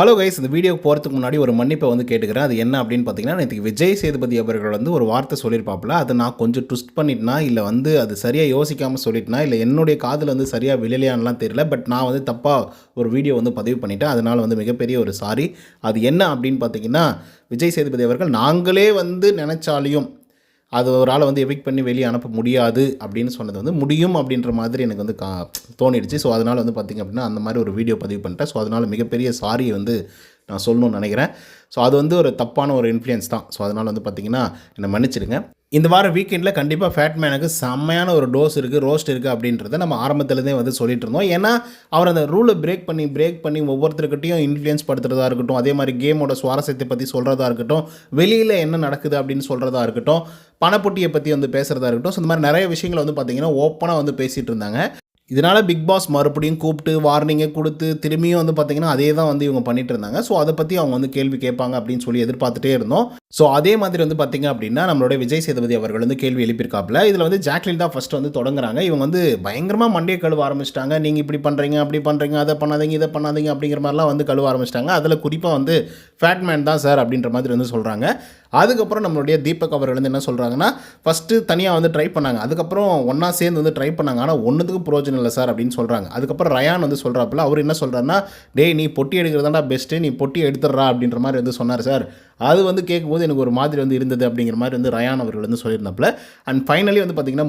Hello guys, இந்த வீடியோக்கு போகிறதுக்கு முன்னாடி ஒரு மன்னிப்பை கேட்டுக்கிறேன். அது என்ன அப்படின்னு பார்த்தீங்கன்னா, நேற்று விஜய் சேதுபதி அவர்கள் ஒரு வார்த்தை சொல்லியிருப்பாப்புல. அதை நான் கொஞ்சம் ட்விஸ்ட் பண்ணிட்டேனா, இல்லை அது சரியாக யோசிக்காமல் சொல்லிட்டேனா, இல்லை என்னுடைய காதில் சரியாக விழலையான்லாம் தெரியல. பட் நான் தப்பாக ஒரு வீடியோ பதிவு பண்ணிட்டேன். அதனால் மிகப்பெரிய ஒரு சாரி. அது என்ன அப்படின்னு பார்த்தீங்கன்னா, விஜய் சேதுபதி அவர்கள் நாங்களே நினச்சாலையும் அது ஒரு ஆளை எவிக்ட் பண்ணி வெளியே அனுப்ப முடியாது அப்படின்னு சொன்னது முடியும் அப்படின்ற மாதிரி எனக்கு தோணிடுச்சு. ஸோ அதனால் பார்த்திங்க அப்படின்னா அந்த மாதிரி ஒரு வீடியோ பதிவு பண்ணிட்டேன். ஸோ அதனால் மிகப்பெரிய சாரியை நான் சொல்லணும்னு நினைக்கிறேன். ஸோ அது ஒரு தப்பான ஒரு இன்ஃப்ளூயன்ஸ் தான். ஸோ அதனால் பார்த்திங்கன்னா என்னை மன்னிச்சிடுங்க. இந்த வார வீக்கெண்டில் கண்டிப்பாக ஃபேட்மேனுக்கு செம்மையான ஒரு டோஸ் இருக்குது, ரோஸ்ட் இருக்குது அப்படின்றத நம்ம ஆரம்பத்துலேருந்தே சொல்லிட்டு இருந்தோம். ஏன்னா அவர் அந்த ரூலை பிரேக் பண்ணி ஒவ்வொருத்தருக்கிட்டையும் இன்ஃப்ளூயன்ஸ் படுத்துறதா இருக்கட்டும், அதே மாதிரி கேமோட சுவாரஸ்யத்தை பற்றி சொல்கிறதா இருக்கட்டும், வெளியில் என்ன நடக்குது அப்படின்னு சொல்கிறதா இருக்கட்டும், பணப்பொட்டியை பற்றி பேசுகிறதா இருக்கட்டும். ஸோ இந்த மாதிரி நிறைய விஷயங்களை பார்த்திங்கன்னா ஓப்பனாக பேசிகிட்டு இருந்தாங்க. இதனால் பிக் பாஸ் மறுபடியும் கூப்பிட்டு வார்னிங்கை கொடுத்து திரும்பியும் பார்த்திங்கன்னா அதே தான் இவங்க பண்ணிட்டு இருந்தாங்க. ஸோ அதை பற்றி அவங்க கேள்வி கேட்பாங்க அப்படின்னு சொல்லி எதிர்பார்த்துட்டே இருந்தோம். ஸோ அதே மாதிரி பார்த்திங்க அப்படின்னா நம்மளோட விஜய் சேதுபதி அவர்கள் கேள்வி எழுப்பியிருக்காப்புல. இதில் ஜாக்லின் தான் ஃபஸ்ட்டு தொடங்குறாங்க. இவங்க பயங்கரமாக மண்டையை கழுவ ஆரம்பிச்சிட்டாங்க. நீங்கள் இப்படி பண்ணுறீங்க, அப்படி பண்ணுறீங்க, அதை பண்ணாதீங்க, இதை பண்ணாதீங்க அப்படிங்கிற மாதிரிலாம் கழுவ ஆரம்பிச்சிட்டாங்க. அதில் குறிப்பாக ஃபேட்மேன் தான் சார் அப்படின்ற மாதிரி சொல்கிறாங்க. அதுக்கப்புறம் நம்மளுடைய தீபக் அவர்கள் என்ன சொல்கிறாங்கன்னா, ஃபஸ்ட்டு தனியாக ட்ரை பண்ணாங்க, அதுக்கப்புறம் ஒன்றா சேர்ந்து ட்ரை பண்ணாங்க, ஆனால் ஒன்றுத்துக்கும் பிரோஜனம் இல்லை சார் அப்படின்னு சொல்கிறாங்க. அதுக்கப்புறம் ரயான் சொல்கிறாப்புல. அவர் என்ன சொல்கிறாருன்னா, டேய் நீ பொட்டி எடுக்கிறதாண்டா பெஸ்ட்டு, நீ பொட்டி எடுத்துடுறா அப்படின்ற மாதிரி சொன்னார் சார். அது கேட்கும்போது எனக்கு ஒரு மாதிரி இருந்தது அப்படிங்கிற மாதிரி ரயான் அவர்கள் சொல்லியிருந்தாப்புல. அண்ட் ஃபைனலி பார்த்திங்கன்னா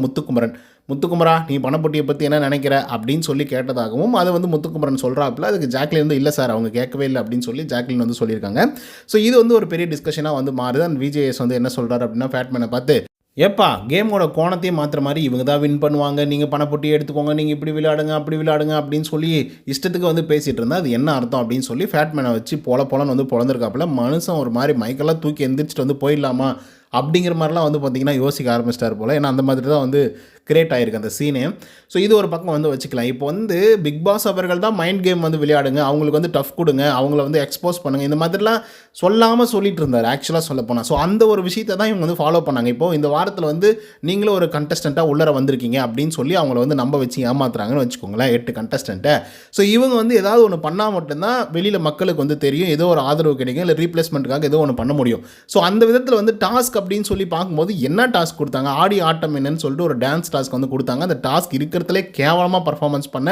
முத்துக்குமரா நீ பணப்பொட்டியை பற்றி என்ன நினைக்கிற அப்படின்னு சொல்லி கேட்டதாகவும் அதை முத்துக்குமரன் சொல்கிறாப்புல. அதுக்கு ஜாக்லின் இல்லை சார் அவங்க கேட்கவே இல்லை அப்படின்னு சொல்லி ஜாக்லின் சொல்லியிருக்காங்க. ஸோ இது ஒரு பெரிய டிஸ்கஷனாக மாறுது. அண்ட் விஜேஎஸ் என்ன சொல்கிறார் அப்படின்னா, ஃபேட்மேனை பார்த்து, ஏப்பா கேமோட கோணத்தையும் மாற்றுற மாதிரி இவங்க தான் வின் பண்ணுவாங்க, நீங்கள் பணப்பொட்டி எடுத்துக்கோங்க, நீங்கள் இப்படி விளையாடுங்க அப்படி விளையாடுங்க அப்படின்னு சொல்லி இஷ்டத்துக்கு பேசிகிட்டு இருந்தால் அது என்ன அர்த்தம் அப்படின்னு சொல்லி ஃபேட்மேனை வச்சு பொலன்னு பொழந்திருக்காப்புல. மனுஷன் ஒரு மாதிரி மைக்கெல்லாம் தூக்கி எந்திரிச்சிட்டு போயிடலாமா அப்படிங்கிற மாதிரிலாம் பார்த்திங்கன்னா யோசிக்க ஆரம்பிச்சிட்டார் போல். ஏன்னா அந்த மாதிரி தான் கிரியேட் ஆகிருக்கு அந்த சீனு. ஸோ இது ஒரு பக்கம் வச்சுக்கலாம். இப்போ பிக் பாஸ் அவர்கள் தான் மைண்ட் கேம் விளையாடுங்க, அவங்களுக்கு டஃப் கொடுங்க, அவங்கள எக்ஸ்போஸ் பண்ணுங்கள், இந்த மாதிரிலாம் சொல்லாமல் சொல்லிட்டு இருந்தார் ஆக்சுவலாக சொல்ல போனால். ஸோ அந்த ஒரு விஷயத்தை தான் இவங்க ஃபாலோ பண்ணாங்க. இப்போது இந்த வாரத்தில் நீங்களும் ஒரு கண்டஸ்டண்ட்டாக உள்ளர வந்திருக்கீங்க அப்படின்னு சொல்லி அவங்கள நம்ப வச்சு ஏமாத்துறாங்கன்னு வச்சுக்கோங்களேன், 8 கண்டஸ்டண்ட்டை. ஸோ இவங்க ஏதாவது ஒன்று பண்ணால் மட்டும்தான் வெளியில் மக்களுக்கு தெரியும், ஏதோ ஒரு ஆதரவு கிடைக்கும், இல்லை ரீப்ளேஸ்மெண்ட்டுக்காக ஏதோ ஒன்று பண்ண முடியும். ஸோ அந்த விதத்தில் டாஸ்க் அப்படின்னு சொல்லி பார்க்கும்போது என்ன டாஸ்க் கொடுத்தாங்க, ஆடி ஆட்டம் என்னன்னு சொல்லிட்டு ஒரு டான்ஸ் டாஸ்க் கொடுத்தாங்க. அந்த டாஸ்க் இருக்கிறதுலே கேவலமாக பர்ஃபார்மன்ஸ் பண்ண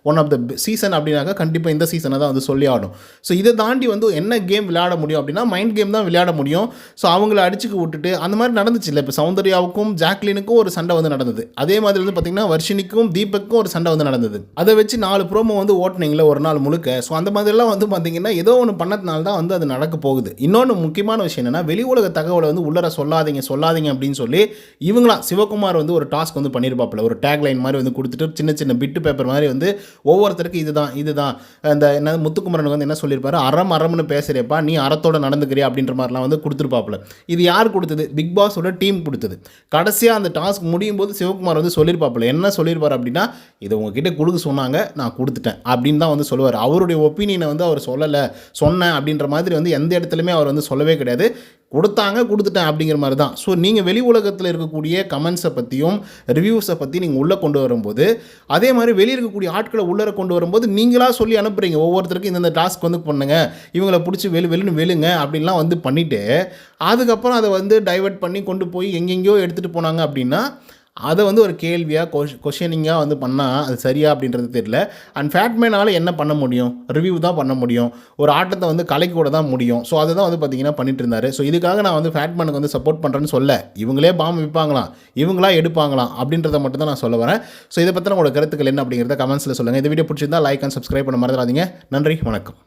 ஒன் ஆஃப் த சீசன் அப்படின்னாக்க கண்டிப்பாக இந்த சீசனை தான் சொல்லி ஆடும். ஸோ இதை தாண்டி என்ன கேம் விளையாட முடியும் அப்படின்னா மைண்ட் கேம் தான் விளையாட முடியும். ஸோ அவங்கள அடிச்சுக்கு விட்டுட்டு அந்த மாதிரி நடந்துச்சு இல்லை. இப்போ சௌந்தர்யாவுக்கும் ஜாக்லினுக்கும் ஒரு சண்டை நடந்தது. அதே மாதிரி பார்த்திங்கன்னா வர்ஷினிக்கும் தீபக்கும் ஒரு சண்டை நடந்தது. அதை வச்சு 4 ப்ரோமோ ஓட்டுனீங்களே ஒரு நாள் முழுக்க. ஸோ அந்த மாதிரிலாம் பார்த்திங்கன்னா ஏதோ ஒன்று பண்ணதுனால தான் அது நடக்க போகுது. இன்னொன்று முக்கியமான விஷயம் என்னென்னா, வெளி உலக தகவலை உள்ளர சொல்லாதீங்க அப்படின்னு சொல்லி இவங்களா சிவகுமார் ஒரு டாஸ்க் பண்ணியிருப்பாப்புல. ஒரு டேக்லைன் மாதிரி கொடுத்துட்டு சின்ன சின்ன பிட்டு பேப்பர் மாதிரி ஒவ்வொருத்தருக்கு இதுதான் அந்த என்ன முத்துக்குமரனுக்கு என்ன சொல்லியிருப்பாரு, அறம்னு பேசுகிறப்பா நீ அறத்தோட நடந்துக்கிறியா அப்படின்ற மாதிரிலாம் கொடுத்துருப்பாப்புல. இது யார் கொடுத்தது? பிக் பாஸோட டீம் கொடுத்தது. கடைசியாக அந்த டாஸ்க் முடியும் போது சிவகுமார் சொல்லியிருப்பாப்புல. என்ன சொல்லியிருப்பார் அப்படின்னா, இதை உங்ககிட்ட கொடுக்க சொன்னாங்க, நான் கொடுத்துட்டேன் அப்படின்னு தான் சொல்லுவார். அவருடைய ஒப்பீனியனை அவர் சொன்னேன் அப்படின்ற மாதிரி எந்த இடத்துலையுமே அவர் சொல்லவே கிடையாது. கொடுத்துட்டேன் அப்படிங்கிற மாதிரி தான். ஸோ நீங்கள் வெளி உலகத்தில் இருக்கக்கூடிய கமெண்ட்ஸை பற்றியும் ரிவ்யூஸை பற்றி நீங்கள் உள்ளே கொண்டு வரும்போது, அதே மாதிரி வெளியே இருக்கக்கூடிய ஆட்களை உள்ளே கொண்டு வரும்போது நீங்களாக சொல்லி அனுப்புகிறீங்க, ஒவ்வொருத்தருக்கும் இந்தந்த டாஸ்க் பண்ணுங்கள், இவங்களை பிடிச்சி வெளுங்க அப்படின்லாம் பண்ணிவிட்டு அதுக்கப்புறம் அதை டைவர்ட் பண்ணி கொண்டு போய் எங்கெங்கேயோ எடுத்துகிட்டு போனாங்க அப்படின்னா அதை ஒரு கேள்வியாக கொஷனிங்காக பண்ணால் அது சரியா அப்படின்றது தெரியல. அண்ட் ஃபேட்மேனால் என்ன பண்ண முடியும்? ரிவ்யூ தான் பண்ண முடியும், ஒரு ஆட்டத்தை கலைக்கு கூட தான் முடியும். ஸோ அதை தான் பார்த்திங்கன்னா பண்ணிட்டு இருந்தார். ஸோ இதுக்காக நான் ஃபேட்மேனுக்கு சப்போர்ட் பண்ணுறேன்னு சொல்ல, இவங்களே பாம்பு விற்பாங்களாம், இவங்களா எடுப்பாங்களாம் அப்படின்றத மட்டும் தான் நான் சொல்ல வரேன். ஸோ இதை பற்றி உங்களோட கருத்துக்கள் என்ன அப்படிங்கிறத கமெண்ட்ஸில் சொல்லுங்கள். இந்த வீடியோ பிடிச்சிருந்தா லைக் அண்ட் சப்ஸ்கிரைப் பண்ண மறந்துடாதீங்க. நன்றி, வணக்கம்.